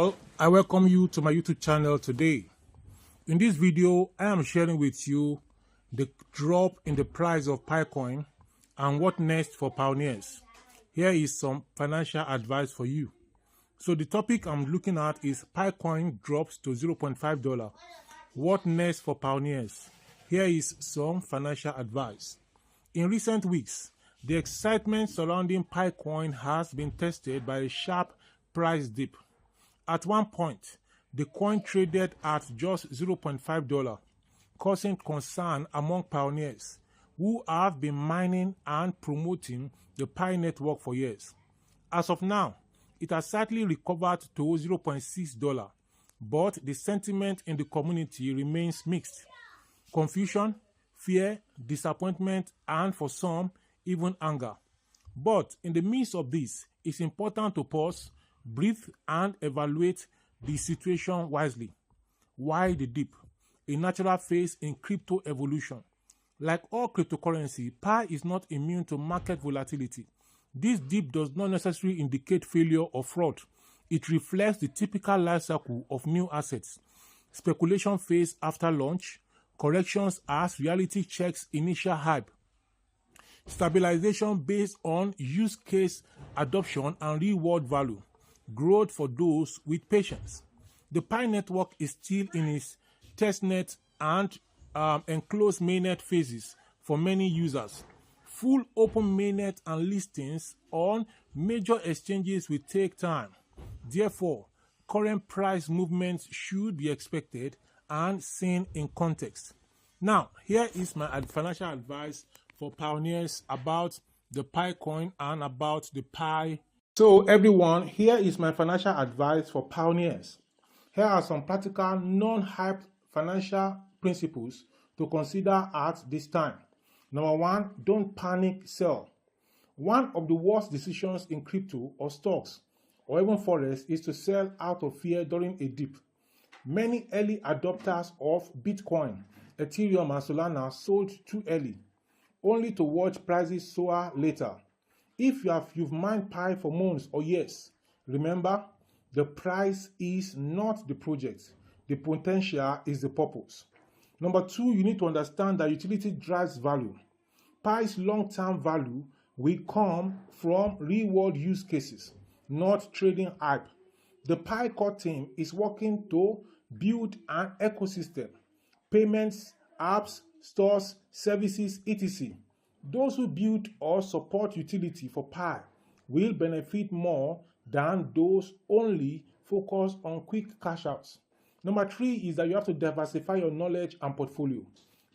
Well, I welcome you to my YouTube channel today. In this video, I am sharing with you the drop in the price of Picoin and what next for pioneers. Here is some financial advice for you. So the topic I'm looking at is Picoin drops to $0.5. What next for pioneers? Here is some financial advice. In recent weeks, the excitement surrounding Picoin has been tested by a sharp price dip. At one point, the coin traded at just $0.5, causing concern among pioneers who have been mining and promoting the Pi network for years. As of now, it has slightly recovered to $0.6, but the sentiment in the community remains mixed. Confusion, fear, disappointment, and for some, even anger. But in the midst of this, it's important to pause, breathe, and evaluate the situation wisely. Why the dip? A natural phase in crypto evolution. Like all cryptocurrency, Pi is not immune to market volatility. This dip does not necessarily indicate failure or fraud. It reflects the typical life cycle of new assets. Speculation phase after launch, corrections as reality checks initial hype, stabilization based on use case adoption and real-world value, growth for those with patience. The Pi network is still in its testnet and enclosed mainnet phases for many users. Full open mainnet and listings on major exchanges will take time. Therefore, current price movements should be expected and seen in context. Now, here is my financial advice for pioneers about the Picoin and about the Pi. So everyone, here is my financial advice for pioneers. Here are some practical, non-hyped financial principles to consider at this time. Number one, don't panic sell. One of the worst decisions in crypto or stocks or even forex is to sell out of fear during a dip. Many early adopters of Bitcoin, Ethereum, and Solana sold too early, only to watch prices soar later. If you've mined Pi for months or years, remember, the price is not the project. The potential is the purpose. Number two, you need to understand that utility drives value. Pi's long-term value will come from real-world use cases, not trading hype. The Pi core team is working to build an ecosystem, payments, apps, stores, services, etc. Those who build or support utility for Pi will benefit more than those only focused on quick cash outs. Number three is that you have to diversify your knowledge and portfolio.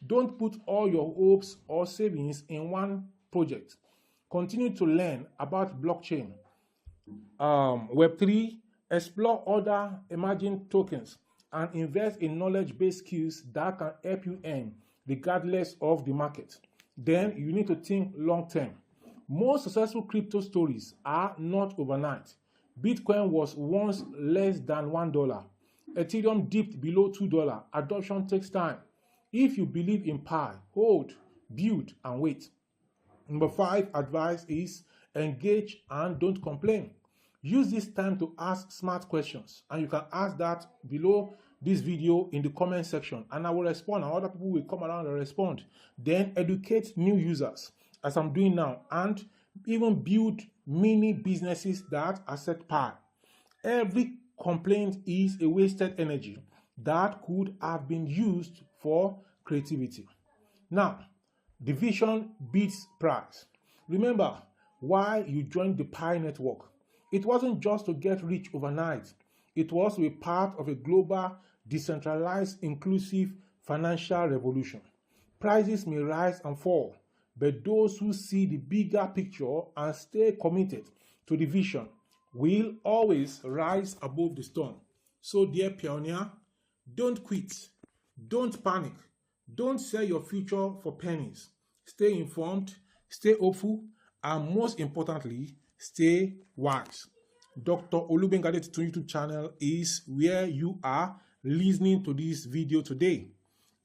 Don't put all your hopes or savings in one project. Continue to learn about blockchain, Web3, explore other emerging tokens, and invest in knowledge-based skills that can help you earn regardless of the market. Then you need to think long-term. Most successful crypto stories are not overnight. Bitcoin was once less than $1. Ethereum dipped below $2. Adoption takes time. If you believe in Pi, hold, build, and wait. Number five advice is engage and don't complain. Use this time to ask smart questions, and you can ask that below this video in the comment section, and I will respond, and other people will come around and respond. Then educate new users, as I'm doing now, and even build mini businesses that accept Pi. Every complaint is a wasted energy that could have been used for creativity. Now, division beats price. Remember why you joined the Pi network. It wasn't just to get rich overnight. It was to be part of a global, decentralized, inclusive financial revolution. Prices may rise and fall, but those who see the bigger picture and stay committed to the vision will always rise above the storm. So, dear pioneer, don't quit, don't panic, don't sell your future for pennies. Stay informed, stay hopeful, and most importantly, stay wise. Dr. Olubengade's YouTube channel is where you are listening to this video today.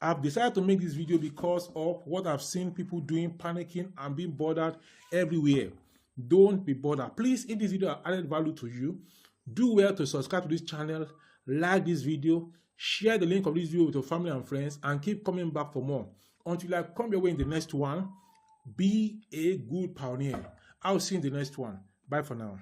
I've decided to make this video because of what I've seen people doing, panicking and being bothered everywhere. Don't be bothered. Please, if this video added value to you, Do well to subscribe to this channel, like this video, share the link of this video with your family and friends, and keep coming back for more. Until I come your way in the next one, be a good pioneer. I'll see you in the next one. Bye for now.